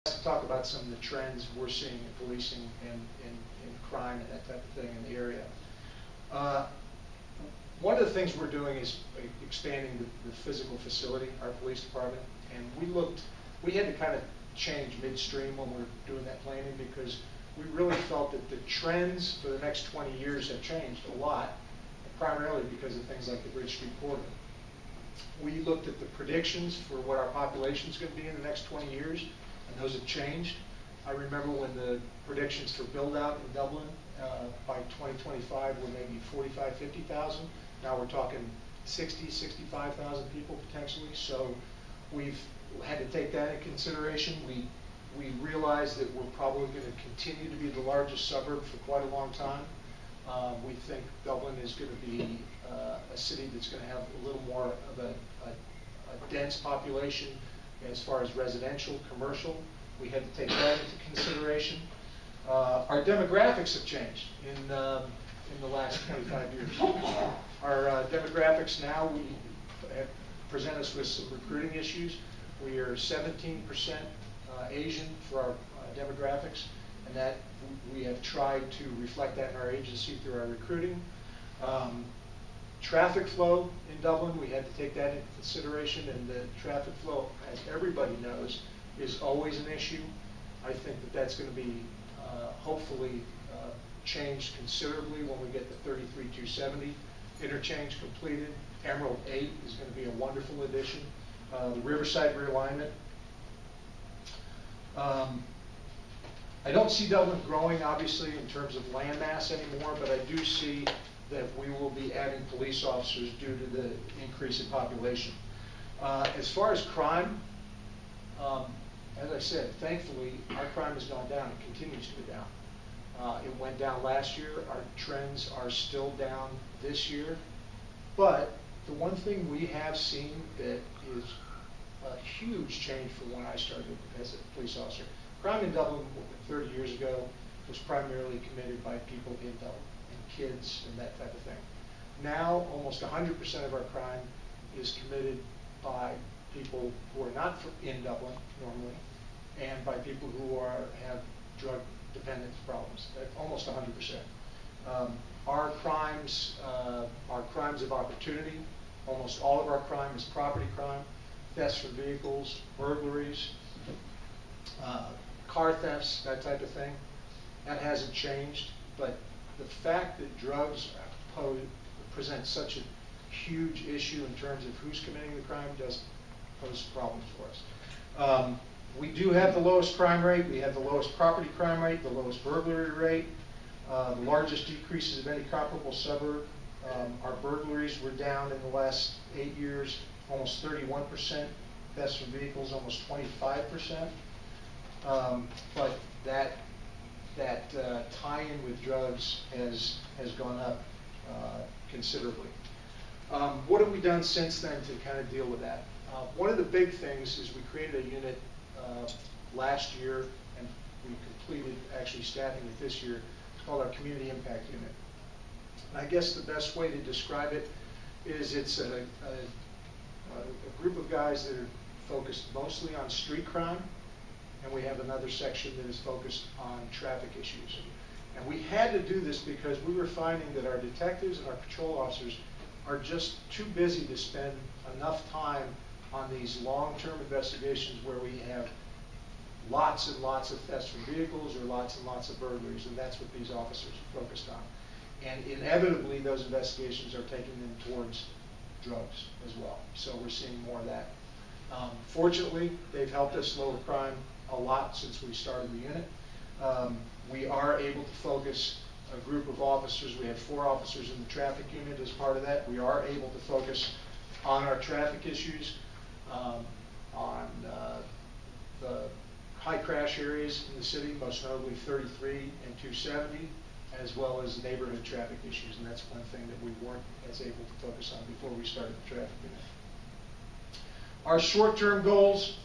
to talk about some of the trends we're seeing in policing and in crime and that type of thing in the area. One of the things we're doing is expanding the physical facility, our police department, and we had to kind of change midstream when we were doing that planning because we really felt that the trends for the next 20 years have changed a lot, primarily because of things like the Bridge Street corridor. We looked at the predictions for what our population is going to be in the next 20 years, and those have changed. I remember when the predictions for build-out in Dublin by 2025 were maybe 45,000, 50,000. Now we're talking 60,000, 65,000 people potentially. So we've had to take that into consideration. We realize that we're probably going to continue to be the largest suburb for quite a long time. We think Dublin is going to be a city that's going to have a little more of a dense population as far as residential, commercial. We had to take that into consideration. Our demographics have changed in the last 25 years. Our demographics now present us with some recruiting issues. We are 17% Asian for our demographics, and that we have tried to reflect that in our agency through our recruiting. Traffic flow in Dublin, we had to take that into consideration, and the traffic flow, as everybody knows, is always an issue. I think that that's going to be hopefully changed considerably when we get the 33-270 interchange completed. Emerald 8 is going to be a wonderful addition. The Riverside realignment. I don't see Dublin growing, obviously, in terms of land mass anymore, but I do see that we will be adding police officers due to the increase in population. As far as crime, as I said, thankfully, our crime has gone down. It continues to go down. It went down last year. Our trends are still down this year. But the one thing we have seen that is a huge change from when I started as a police officer. Crime in Dublin 30 years ago was primarily committed by people in Dublin, and kids and that type of thing. Now, almost 100% of our crime is committed by people who are not in Dublin normally, and by people who have drug dependence problems. Almost 100%. Our crimes of opportunity. Almost all of our crime is property crime, thefts from vehicles, burglaries, car thefts, that type of thing. That hasn't changed, but the fact that drugs present such a huge issue in terms of who's committing the crime does pose problems for us. We do have the lowest crime rate. We have the lowest property crime rate, the lowest burglary rate, the largest decreases of any comparable suburb. Our burglaries were down in the last 8 years, almost 31%. Thefts from vehicles, almost 25%. But that tie-in with drugs has gone up considerably. What have we done since then to kind of deal with that? One of the big things is we created a unit last year, and we completed actually staffing it this year. It's called our Community Impact Unit. And I guess the best way to describe it is it's a group of guys that are focused mostly on street crime, and we have another section that is focused on traffic issues. And we had to do this because we were finding that our detectives and our patrol officers are just too busy to spend enough time on these long-term investigations where we have lots and lots of thefts from vehicles or lots and lots of burglaries, and that's what these officers are focused on. And inevitably, those investigations are taking them towards drugs as well. So we're seeing more of that. Fortunately, they've helped us lower crime a lot since we started the unit. We are able to focus a group of officers. We have 4 officers in the traffic unit as part of that. We are able to focus on our traffic issues, on the high crash areas in the city, most notably 33 and 270, as well as neighborhood traffic issues. And that's one thing that we weren't as able to focus on before we started the traffic unit. Our short-term goals,